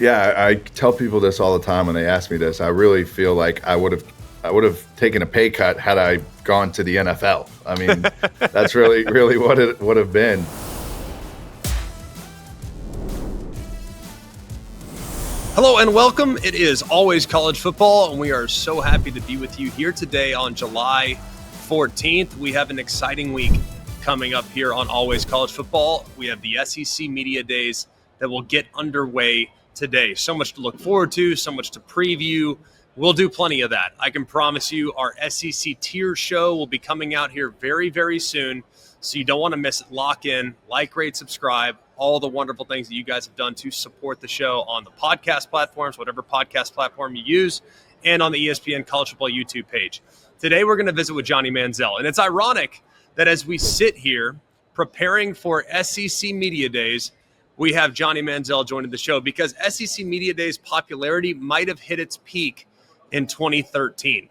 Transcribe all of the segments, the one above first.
Yeah, I tell people this all the time when they ask me this. I really feel like I would have taken a pay cut had I gone to the NFL. I mean, that's really what it would have been. Hello and welcome. It is always college football, and we are so happy to be with you here today on July 14th. We have an exciting week coming up here on Always College Football. We have the SEC Media Days that will get underway today. So much to look forward to, so much to preview. We'll do plenty of that. I can promise you our SEC tier show will be coming out here very, very soon. So you don't want to miss it. Lock in, like, rate, subscribe, all the wonderful things that you guys have done to support the show on the podcast platforms, whatever podcast platform you use, and on the ESPN College Football YouTube page. Today, we're going to visit with Johnny Manziel. And it's ironic that as we sit here preparing for SEC Media Days, we have Johnny Manziel joining the show because SEC Media Days popularity might have hit its peak in 2013.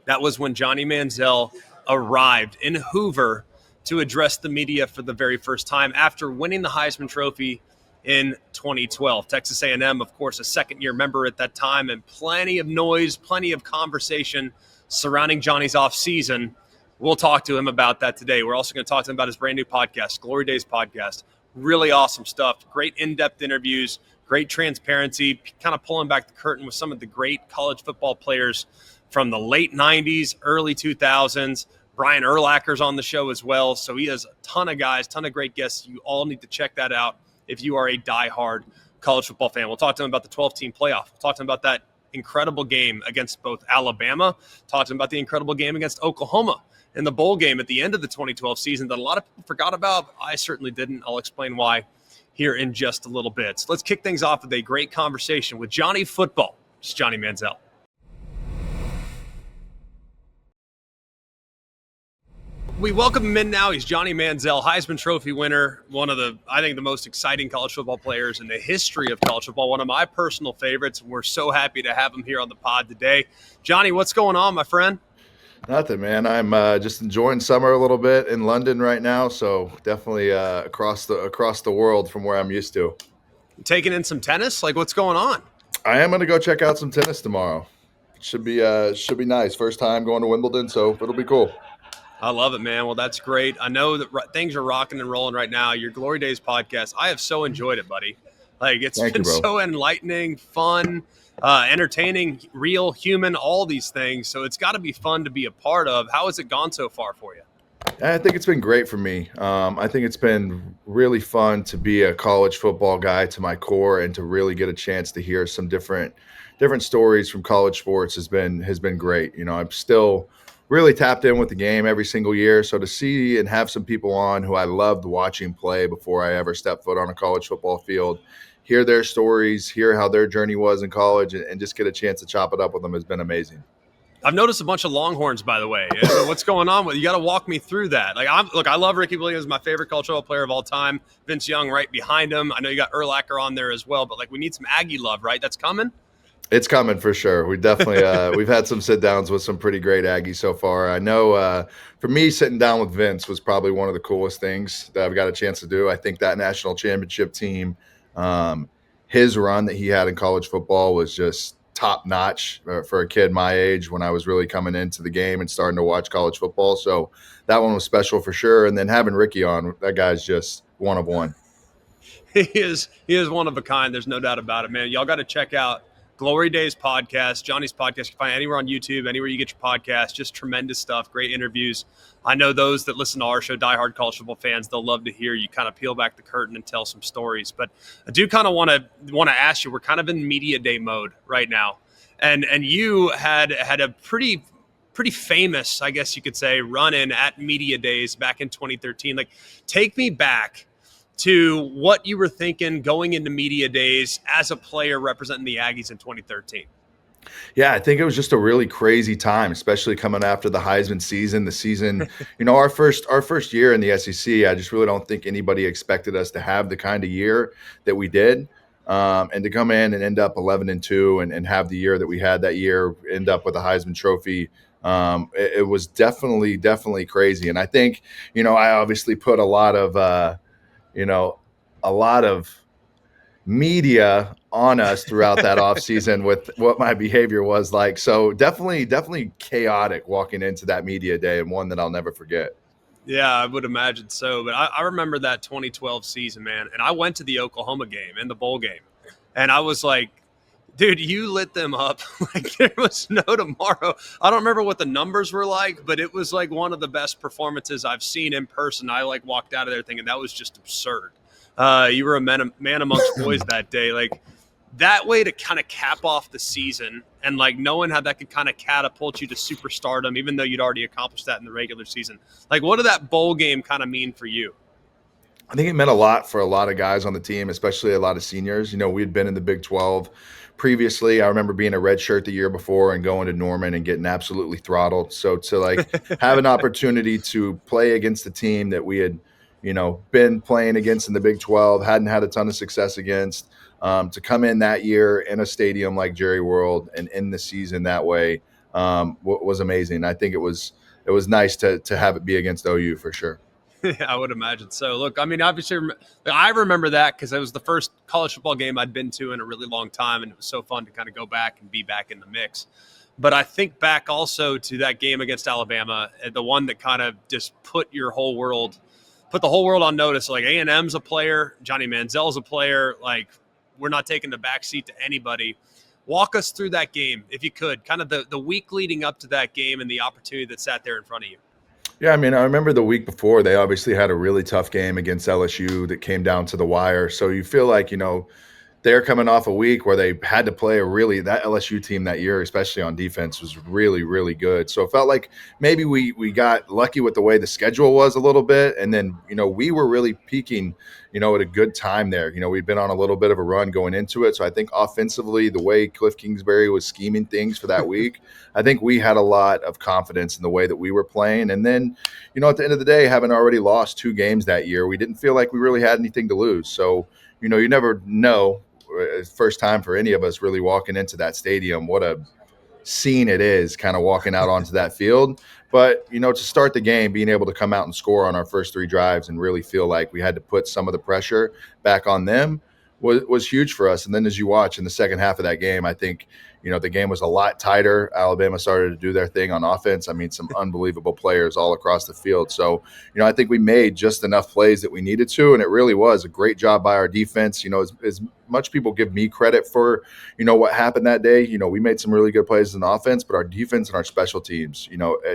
That was when Johnny Manziel arrived in Hoover to address the media for the very first time after winning the Heisman Trophy in 2012. Texas A&M, of course, a second-year member at that time, and plenty of noise, plenty of conversation surrounding Johnny's offseason. We'll talk to him about that today. We're also going to talk to him about his brand new podcast, Glory Daze podcast. Really awesome stuff. Great in-depth interviews, great transparency, kind of pulling back the curtain with some of the great college football players from the late 90s, early 2000s. Brian Urlacher's on the show as well. So he has a ton of guys, ton of great guests. You all need to check that out if you are a diehard college football fan. We'll talk to him about the 12-team playoff. We'll talk to him about that incredible game against both Alabama. Talk to him about the incredible game against Oklahoma in the bowl game at the end of the 2012 season that a lot of people forgot about. I certainly didn't. I'll explain why here in just a little bit. So let's kick things off with a great conversation with Johnny Football. It's Johnny Manziel. We welcome him in now. He's Johnny Manziel, Heisman Trophy winner, one of the most exciting college football players in the history of college football, one of my personal favorites. We're so happy to have him here on the pod today. Johnny, what's going on, my friend? Nothing, man. I'm just enjoying summer a little bit in London right now, so definitely across the world from where I'm used to. You taking in some tennis? Like, what's going on? I am going to go check out some tennis tomorrow. Should be nice. First time going to Wimbledon, so it'll be cool. I love it, man. Well, that's great. I know that things are rocking and rolling right now. Your Glory Daze podcast, I have so enjoyed it, buddy. Like, it's been so enlightening, fun, entertaining, real, human, all these things. So it's got to be fun to be a part of. How has it gone so far for you? I think it's been great for me. I think it's been really fun to be a college football guy to my core and to really get a chance to hear some different stories from college sports has been great. You know, I'm still really tapped in with the game every single year. So to see and have some people on who I loved watching play before I ever stepped foot on a college football field, hear their stories, hear how their journey was in college, and just get a chance to chop it up with them has been amazing. I've noticed a bunch of Longhorns, by the way. What's going on with you? Got to walk me through that. Like, I love Ricky Williams, my favorite college football player of all time. Vince Young right behind him. I know you got Urlacher on there as well, but like, we need some Aggie love, right? That's coming. It's coming for sure. We definitely we've had some sit downs with some pretty great Aggies so far. I know for me, sitting down with Vince was probably one of the coolest things that I've got a chance to do. I think that national championship team, his run that he had in college football was just top notch for a kid my age when I was really coming into the game and starting to watch college football. So that one was special for sure. And then having Ricky on, that guy's just one of one. He is one of a kind. There's no doubt about it, man. Y'all got to check out Glory Daze podcast, Johnny's podcast. You can find it anywhere on YouTube, anywhere you get your podcast. Just tremendous stuff, great interviews. I know those that listen to our show, diehard college football fans, they'll love to hear you kind of peel back the curtain and tell some stories. But I do kind of want to ask you. We're kind of in media day mode right now, and you had a pretty famous, I guess you could say, run in at media days back in 2013. Like, take me back to what you were thinking going into media days as a player representing the Aggies in 2013. Yeah, I think it was just a really crazy time, especially coming after the Heisman season. The season, our first year in the SEC, I just really don't think anybody expected us to have the kind of year that we did. And to come in and end up 11-2 and have the year that we had that year, end up with a Heisman Trophy. It was definitely crazy. And I think, I obviously put a lot of media on us throughout that off season with what my behavior was like. So definitely chaotic walking into that media day, and one that I'll never forget. Yeah, I would imagine so. But I remember that 2012 season, man. And I went to the Oklahoma game and the bowl game. And I was like, dude, you lit them up like there was no tomorrow. I don't remember what the numbers were like, but it was like one of the best performances I've seen in person. I like walked out of there thinking that was just absurd. You were a man amongst boys that day. Like that way to kind of cap off the season and like knowing how that could kind of catapult you to superstardom, even though you'd already accomplished that in the regular season. Like, what did that bowl game kind of mean for you? I think it meant a lot for a lot of guys on the team, especially a lot of seniors. You know, we had been in the Big 12 previously. I remember being a red shirt the year before and going to Norman and getting absolutely throttled. So to like have an opportunity to play against a team that we had, been playing against in the Big 12, hadn't had a ton of success against, to come in that year in a stadium like Jerry World and end the season that way, was amazing. I think it was nice to have it be against OU for sure. Yeah, I would imagine so. Look, I mean, obviously, I remember that because it was the first college football game I'd been to in a really long time, and it was so fun to kind of go back and be back in the mix. But I think back also to that game against Alabama, the one that kind of just put the whole world on notice. Like A&M's a player, Johnny Manziel's a player. Like we're not taking the backseat to anybody. Walk us through that game, if you could, kind of the week leading up to that game and the opportunity that sat there in front of you. Yeah, I mean, I remember the week before, they obviously had a really tough game against LSU that came down to the wire. So you feel like, they're coming off a week where they had to play that LSU team that year, especially on defense, was really, really good. So it felt like maybe we got lucky with the way the schedule was a little bit. And then, we were really peaking, at a good time there. We'd been on a little bit of a run going into it. So I think offensively, the way Cliff Kingsbury was scheming things for that week, I think we had a lot of confidence in the way that we were playing. And then, at the end of the day, having already lost 2 games that year, we didn't feel like we really had anything to lose. So, you never know. First time for any of us really walking into that stadium, what a scene it is kind of walking out onto that field. But, to start the game, being able to come out and score on our first 3 drives and really feel like we had to put some of the pressure back on them was huge for us. And then as you watch in the second half of that game, I think, the game was a lot tighter. Alabama started to do their thing on offense. I mean, some unbelievable players all across the field. So, I think we made just enough plays that we needed to, and it really was a great job by our defense. As much people give me credit for, what happened that day, we made some really good plays in offense, but our defense and our special teams,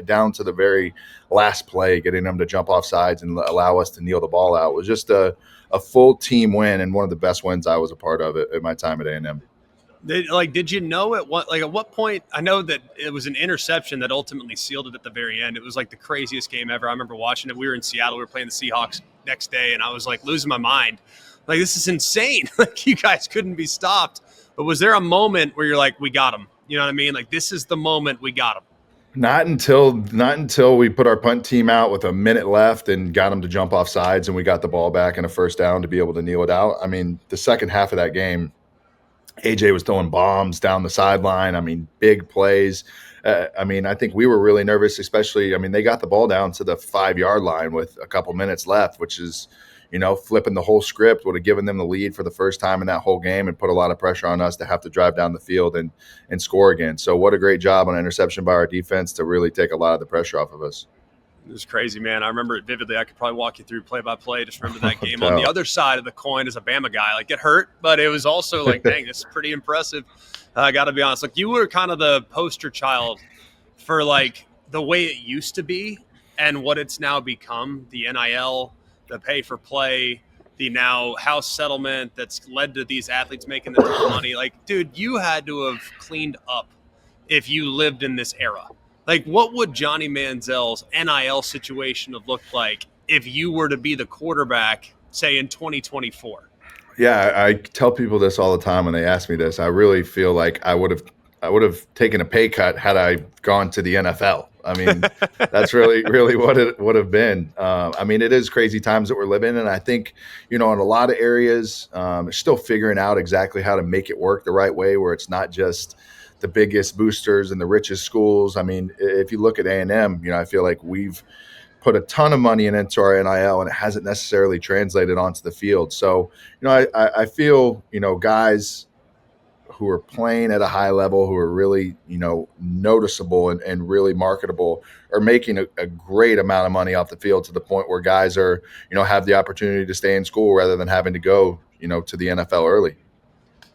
down to the very last play, getting them to jump off sides and allow us to kneel the ball out was just a full team win and one of the best wins I was a part of at my time at A&M. Did you know at what point? I know that it was an interception that ultimately sealed it at the very end. It was like the craziest game ever. I remember watching it. We were in Seattle. We were playing the Seahawks next day, and I was like losing my mind. Like, this is insane. Like, you guys couldn't be stopped. But was there a moment where you're like, we got him? You know what I mean? Like, this is the moment we got him. Not until we put our punt team out with a minute left and got them to jump off sides and we got the ball back and a first down to be able to kneel it out. I mean, the second half of that game, AJ was throwing bombs down the sideline. I mean, big plays. I think we were really nervous, especially, they got the ball down to the 5-yard line with a couple minutes left, which is, flipping the whole script, would have given them the lead for the first time in that whole game and put a lot of pressure on us to have to drive down the field and score again. So what a great job on interception by our defense to really take a lot of the pressure off of us. It was crazy, man. I remember it vividly. I could probably walk you through play-by-play. Just remember that game. On the other side of the coin as a Bama guy, like, get hurt, but it was also like, dang, this is pretty impressive. I got to be honest. Like, you were kind of the poster child for, like, the way it used to be and what it's now become, the NIL, the pay-for-play, the now house settlement that's led to these athletes making the ton of money. Like, dude, you had to have cleaned up if you lived in this era. Like, what would Johnny Manziel's NIL situation have looked like if you were to be the quarterback, say, in 2024? Yeah, I tell people this all the time when they ask me this. I really feel like I would have taken a pay cut had I gone to the NFL. I mean, that's really what it would have been. It is crazy times that we're living in. And I think, in a lot of areas, still figuring out exactly how to make it work the right way, where it's not just the biggest boosters and the richest schools. I mean, if you look at A&M, I feel like we've put a ton of money into our NIL, and it hasn't necessarily translated onto the field. So, I feel, guys who are playing at a high level, who are really, noticeable and really marketable, are making a great amount of money off the field, to the point where guys are, have the opportunity to stay in school rather than having to go, to the NFL early.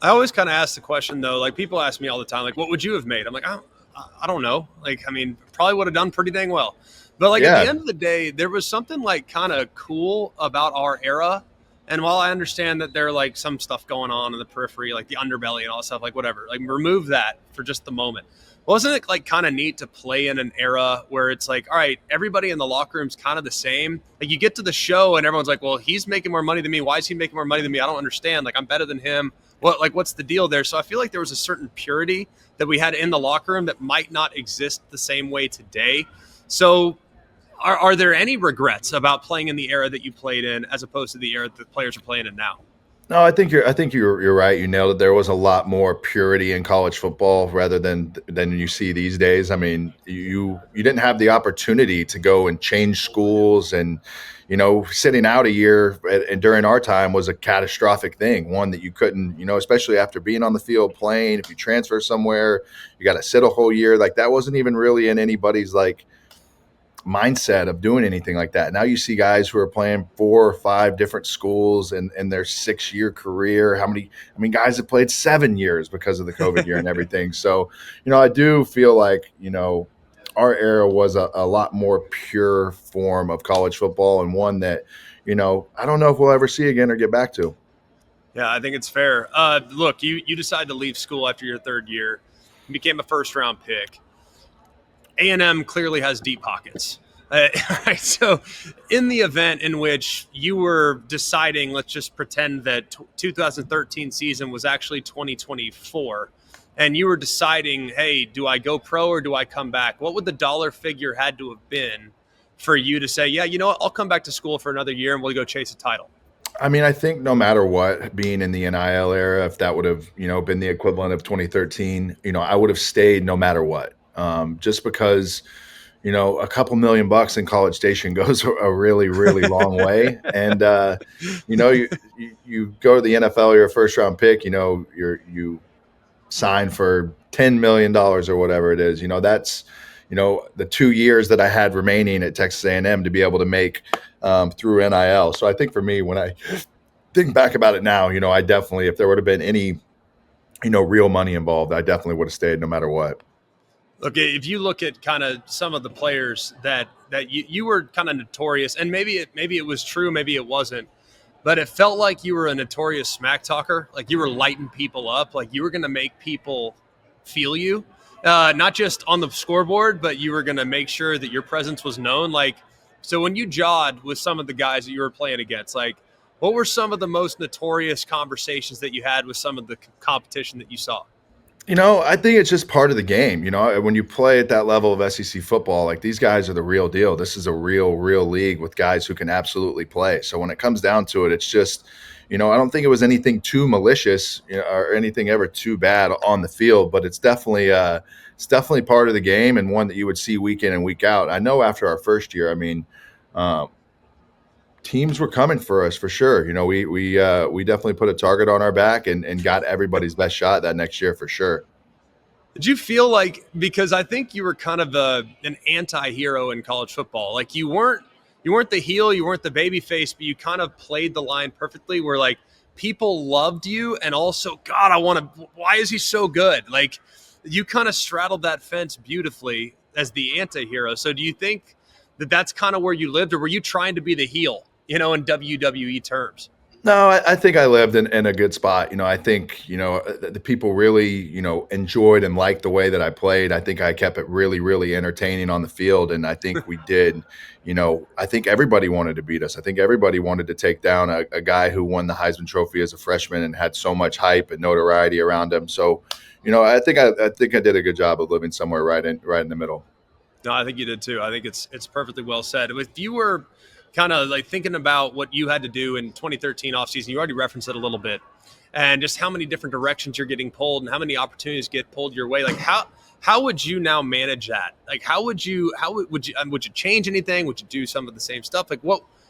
I always kind of ask the question though, like people ask me all the time, like, what would you have made? I'm like, I don't know. Like, I mean, probably would have done pretty dang well. But like at the Yeah. end of the day, there was something like kind of cool about our era. And while I understand that there are like some stuff going on in the periphery, like the underbelly and all that stuff, like whatever, like remove that for just the moment. Wasn't it like kind of neat to play in an era where it's like, all right, everybody in the locker room's kind of the same. Like you get to the show and everyone's like, well, he's making more money than me. Why is he making more money than me? I don't understand. Like I'm better than him. What's the deal there? So I feel like there was a certain purity that we had in the locker room that might not exist the same way today. So are there any regrets about playing in the era that you played in as opposed to the era that the players are playing in now? No, I think you're right. You nailed it. There was a lot more purity in college football rather than you see these days. I mean, you didn't have the opportunity to go and change schools, and sitting out a year and during our time was a catastrophic thing. One that you couldn't, especially after being on the field playing. If you transfer somewhere, you got to sit a whole year. Like that wasn't even really in anybody's like mindset of doing anything like that. Now you see guys who are playing 4 or 5 different schools in their 6-year career. I mean, guys have played 7 years because of the COVID year and everything. So, I do feel like, our era was a lot more pure form of college football, and one that, I don't know if we'll ever see again or get back to. Yeah, I think it's fair. Look, you decided to leave school after your third year, you became a first round pick. A&M clearly has deep pockets. Right, so in the event in which you were deciding, let's just pretend that 2013 season was actually 2024, and you were deciding, hey, do I go pro or do I come back? What would the dollar figure had to have been for you to say, yeah, you know what, I'll come back to school for another year and we'll go chase a title? I mean, I think no matter what, being in the NIL era, if that would have, been the equivalent of 2013, I would have stayed no matter what. Just because, a couple $1,000,000 in College Station goes a really, really long way. And, you go to the NFL, you're a first round pick, you sign for $10 million or whatever it is. That's, the 2 years that I had remaining at Texas A&M to be able to make through NIL. So I think for me, when I think back about it now, I definitely, if there would have been any, real money involved, I definitely would have stayed no matter what. Look, if you look at kind of some of the players that you were kind of notorious, and maybe it was true, maybe it wasn't, but it felt like you were a notorious smack talker. Like you were lighting people up, like you were going to make people feel you, not just on the scoreboard, but you were going to make sure that your presence was known. Like, so when you jawed with some of the guys that you were playing against, like, what were some of the most notorious conversations that you had with some of the competition that you saw? I think it's just part of the game. When you play at that level of SEC football, like these guys are the real deal. This is a real, real league with guys who can absolutely play. So when it comes down to it, it's just, I don't think it was anything too malicious, or anything ever too bad on the field, but it's definitely part of the game, and one that you would see week in and week out. I know after our first year, I mean, um, teams were coming for us for sure. We definitely put a target on our back and got everybody's best shot that next year for sure. Did you feel like, because I think you were kind of an anti-hero in college football, like you weren't the heel, you weren't the baby face, but you kind of played the line perfectly where like people loved you and also, God, why is he so good? Like you kind of straddled that fence beautifully as the anti-hero. So do you think that that's kind of where you lived, or were you trying to be the heel, in WWE terms? No, I think I lived in a good spot. I think, the people really, enjoyed and liked the way that I played. I think I kept it really, really entertaining on the field. And I think we did, I think everybody wanted to beat us. I think everybody wanted to take down a guy who won the Heisman Trophy as a freshman and had so much hype and notoriety around him. So, I think I did a good job of living somewhere right in the middle. No, I think you did too. I think it's perfectly well said. If you were kind of like thinking about what you had to do in 2013 offseason, you already referenced it a little bit. and just how many different directions you're getting pulled and how many opportunities get pulled your way. Like how would you now manage that? Like would you change anything? Would you do some of the same stuff? Like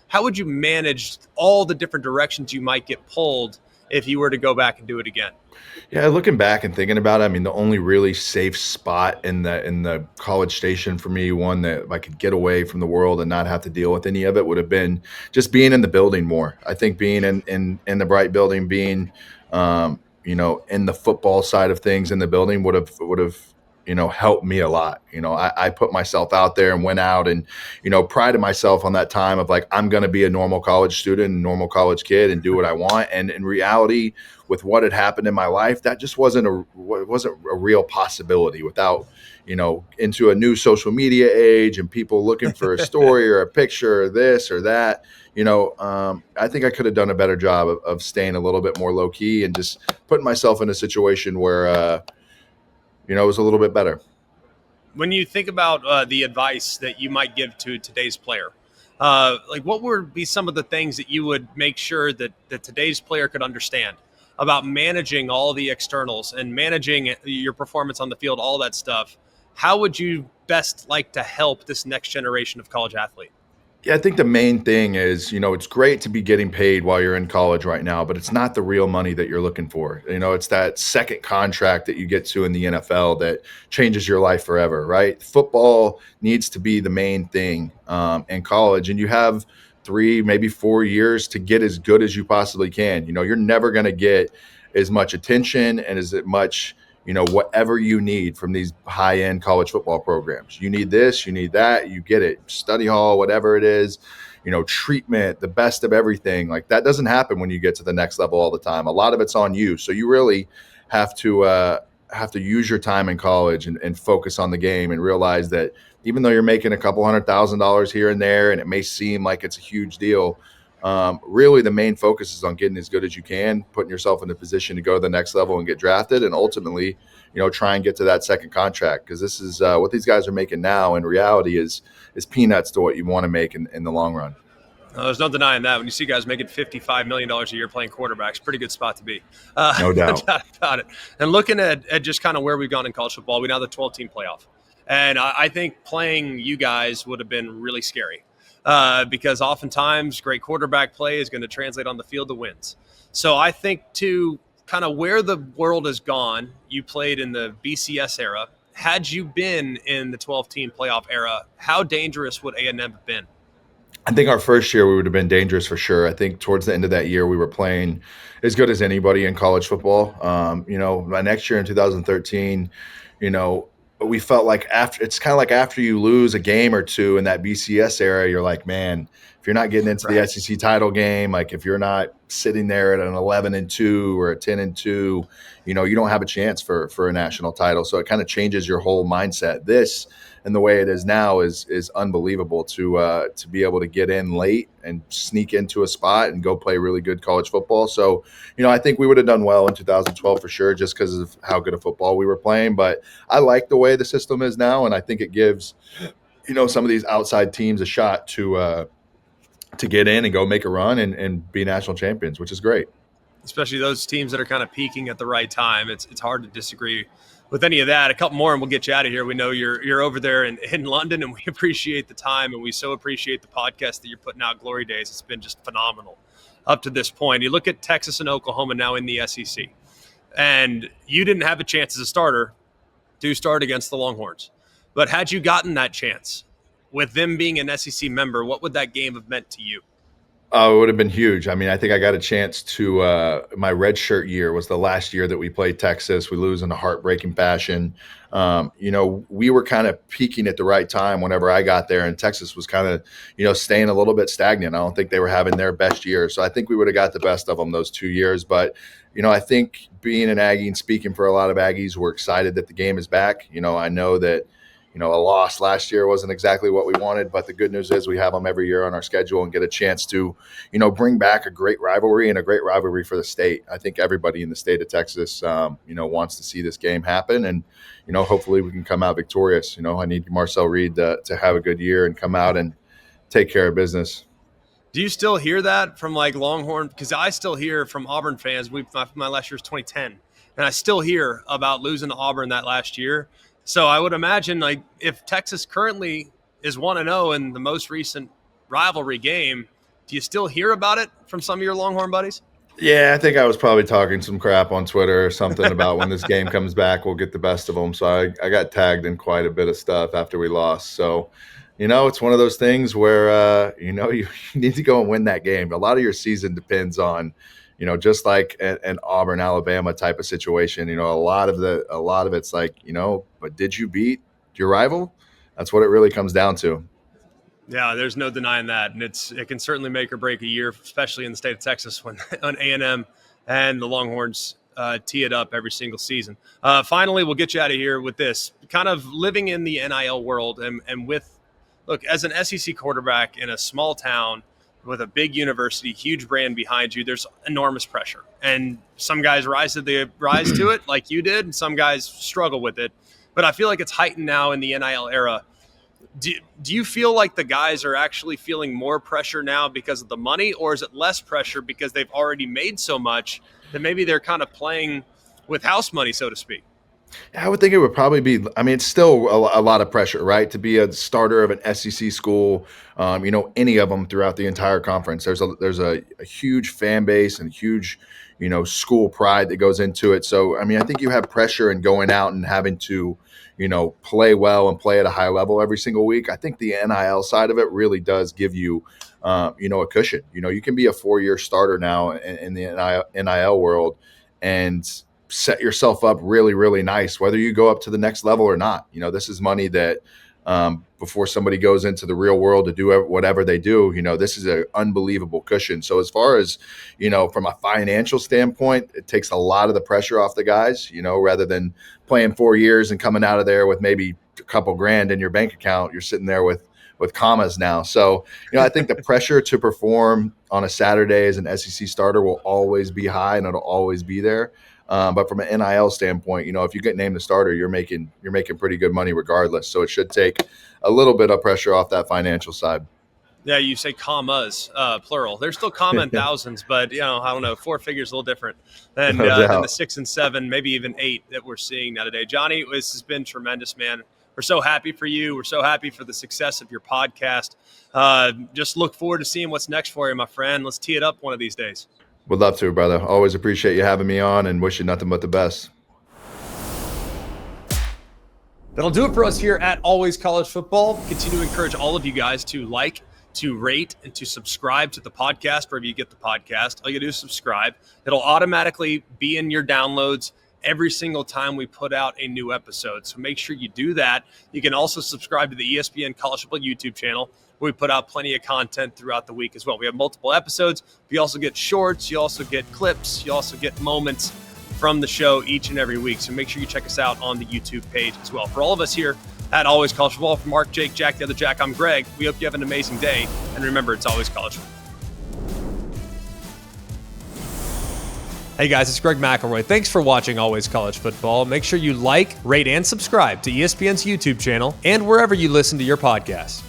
how would you manage all the different directions you might get pulled if you were to go back and do it again? Yeah, looking back and thinking about it, I mean, the only really safe spot in the college station for me, one that I could get away from the world and not have to deal with any of it, would have been just being in the building more. I think being in the Bright building, being in the football side of things in the building would have helped me a lot. I put myself out there and went out and prided myself on that time of like, I'm going to be a normal college student, normal college kid, and do what I want. And in reality, with what had happened in my life, that just wasn't a real possibility without into a new social media age and people looking for a story or a picture or this or that. I think I could have done a better job of staying a little bit more low key and just putting myself in a situation where it was a little bit better. When you think about the advice that you might give to today's player, like what would be some of the things that you would make sure that today's player could understand about managing all the externals and managing your performance on the field, all that stuff? How would you best like to help this next generation of college athlete? Yeah, I think the main thing is, it's great to be getting paid while you're in college right now, but it's not the real money that you're looking for. It's that second contract that you get to in the NFL that changes your life forever, right? Football needs to be the main thing in college, and you have 3, maybe 4 years to get as good as you possibly can. You're never going to get as much attention and as much whatever you need from these high end college football programs. You need this, you need that, you get it. Study hall, whatever it is, treatment, the best of everything. Like that doesn't happen when you get to the next level all the time. A lot of it's on you. So you really have to use your time in college and focus on the game and realize that even though you're making a couple $100,000 here and there, and it may seem like it's a huge deal, really the main focus is on getting as good as you can, putting yourself in a position to go to the next level and get drafted, and ultimately, try and get to that second contract, because this is what these guys are making now in reality is peanuts to what you want to make in the long run. There's no denying that. When you see guys making $55 million a year playing quarterbacks, pretty good spot to be. No No doubt. doubt about it. And looking at just kind of where we've gone in college football, we now have the 12-team playoff. And I think playing you guys would have been really scary because oftentimes great quarterback play is going to translate on the field to wins. So I think to kind of where the world has gone, you played in the BCS era. Had you been in the 12-team playoff era, how dangerous would A&M have been? I think our first year we would have been dangerous for sure. I think towards the end of that year we were playing as good as anybody in college football. My next year in 2013, we felt like it's kind of like after you lose a game or two in that BCS era, you're like, man, if you're not getting into the SEC title game, like if you're not sitting there at an 11-2 or a 10-2, you don't have a chance for a national title. So it kind of changes your whole mindset. This and the way it is now is unbelievable to be able to get in late and sneak into a spot and go play really good college football. So, I think we would have done well in 2012 for sure, just because of how good of football we were playing. But I like the way the system is now, and I think it gives, some of these outside teams a shot to get in and go make a run and be national champions, which is great. Especially those teams that are kind of peaking at the right time. It's hard to disagree with any of that. A couple more and we'll get you out of here. We know you're over there in London, and we appreciate the time, and we so appreciate the podcast that you're putting out, Glory Daze. It's been just phenomenal up to this point. You look at Texas and Oklahoma now in the SEC, and you didn't have a chance as a starter to start against the Longhorns. But had you gotten that chance with them being an SEC member, what would that game have meant to you? Oh, it would have been huge. I mean, I think I got a chance to my red shirt year was the last year that we played Texas. We lose in a heartbreaking fashion. We were kind of peaking at the right time whenever I got there, and Texas was kind of, staying a little bit stagnant. I don't think they were having their best year. So I think we would have got the best of them those 2 years. But, I think being an Aggie and speaking for a lot of Aggies, we're excited that the game is back. I know that a loss last year wasn't exactly what we wanted, but the good news is we have them every year on our schedule and get a chance to, bring back a great rivalry and a great rivalry for the state. I think everybody in the state of Texas, wants to see this game happen, and, hopefully we can come out victorious. I need Marcel Reed to have a good year and come out and take care of business. Do you still hear that from like Longhorn? Because I still hear from Auburn fans. My last year was 2010, and I still hear about losing to Auburn that last year. So I would imagine like if Texas currently is 1-0 in the most recent rivalry game, do you still hear about it from some of your Longhorn buddies? Yeah, I think I was probably talking some crap on Twitter or something about when this game comes back, we'll get the best of them. So I got tagged in quite a bit of stuff after we lost. So, it's one of those things where, you need to go and win that game. A lot of your season depends on, just like an Auburn, Alabama type of situation. A lot of it's like, but did you beat your rival? That's what it really comes down to. Yeah, there's no denying that, and it can certainly make or break a year, especially in the state of Texas when on A&M and the Longhorns tee it up every single season. Finally, we'll get you out of here with this kind of living in the NIL world, and with look as an SEC quarterback in a small town with a big university, huge brand behind you. There's enormous pressure, and some guys rise to it like you did, and some guys struggle with it. But I feel like it's heightened now in the NIL era. Do you feel like the guys are actually feeling more pressure now because of the money, or is it less pressure because they've already made so much that maybe they're kind of playing with house money, so to speak? I would think it would probably be. I mean, it's still a lot of pressure, right? To be a starter of an SEC school, any of them throughout the entire conference. There's a huge fan base and huge, school pride that goes into it. So, I mean, I think you have pressure in going out and having to, play well and play at a high level every single week. I think the NIL side of it really does give you, a cushion. You can be a 4-year starter now in the NIL world and set yourself up really, really nice, whether you go up to the next level or not. This is money that before somebody goes into the real world to do whatever they do, this is an unbelievable cushion. So as far as, from a financial standpoint, it takes a lot of the pressure off the guys, rather than playing 4 years and coming out of there with maybe a couple grand in your bank account, you're sitting there with commas now. So, I think the pressure to perform on a Saturday as an SEC starter will always be high and it'll always be there. But from an NIL standpoint, if you get named the starter, you're making pretty good money regardless. So it should take a little bit of pressure off that financial side. Yeah, you say commas, plural. There's still comma in thousands, but I don't know, 4 figures a little different than the 6 and 7, maybe even 8 that we're seeing now today. Johnny, this has been tremendous, man. We're so happy for you. We're so happy for the success of your podcast. Just look forward to seeing what's next for you, my friend. Let's tee it up one of these days. Would love to, brother. Always appreciate you having me on and wish you nothing but the best. That'll do it for us here at Always College Football. Continue to encourage all of you guys to like, to rate, and to subscribe to the podcast wherever you get the podcast. All you do is subscribe. It'll automatically be in your downloads every single time we put out a new episode. So make sure you do that. You can also subscribe to the ESPN College Football YouTube channel. We put out plenty of content throughout the week as well. We have multiple episodes. You also get shorts. You also get clips. You also get moments from the show each and every week. So make sure you check us out on the YouTube page as well. For all of us here at Always College Football, from Mark, Jake, Jack, the other Jack, I'm Greg. We hope you have an amazing day. And remember, it's always college football. Hey guys, it's Greg McElroy. Thanks for watching Always College Football. Make sure you like, rate, and subscribe to ESPN's YouTube channel and wherever you listen to your podcasts.